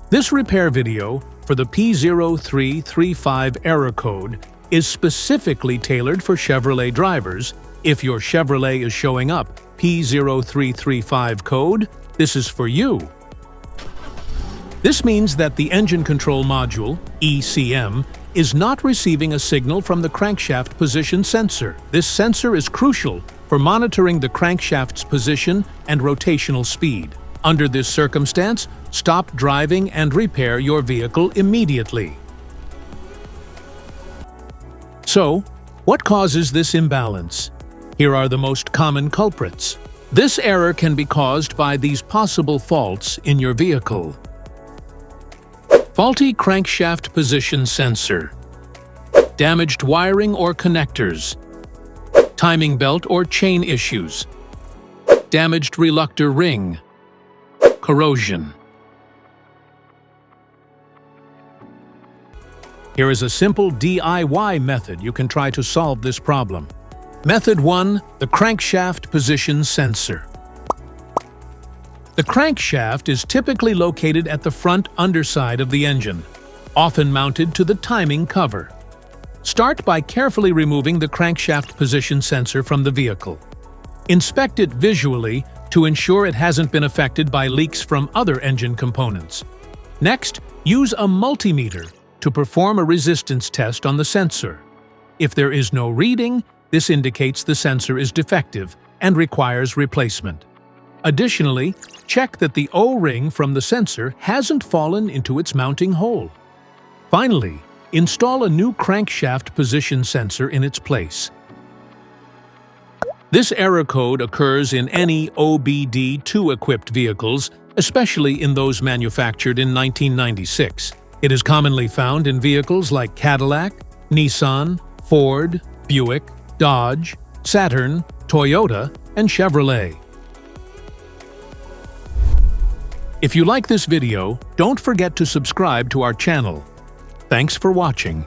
This repair video for the P0335 error code is specifically tailored for Chevrolet drivers. If your Chevrolet is showing up P0335 code, this is for you. This means that the engine control module, ECM, is not receiving a signal from the crankshaft position sensor. This sensor is crucial for monitoring the crankshaft's position and rotational speed. Under this circumstance, stop driving and repair your vehicle immediately. So, what causes this imbalance? Here are the most common culprits. This error can be caused by these possible faults in your vehicle. Faulty crankshaft position sensor, damaged wiring or connectors, timing belt or chain issues, damaged reluctor ring, corrosion. Here is a simple DIY method you can try to solve this problem. Method 1. The crankshaft position sensor. The crankshaft is typically located at the front underside of the engine, often mounted to the timing cover. Start by carefully removing the crankshaft position sensor from the vehicle. Inspect it visually to ensure it hasn't been affected by leaks from other engine components. Next, use a multimeter to perform a resistance test on the sensor. If there is no reading, this indicates the sensor is defective and requires replacement. Additionally, check that the O-ring from the sensor hasn't fallen into its mounting hole. Finally, install a new crankshaft position sensor in its place. This error code occurs in any OBD2-equipped vehicles, especially in those manufactured in 1996. It is commonly found in vehicles like Cadillac, Nissan, Ford, Buick, Dodge, Saturn, Toyota, and Chevrolet. If you like this video, don't forget to subscribe to our channel. Thanks for watching.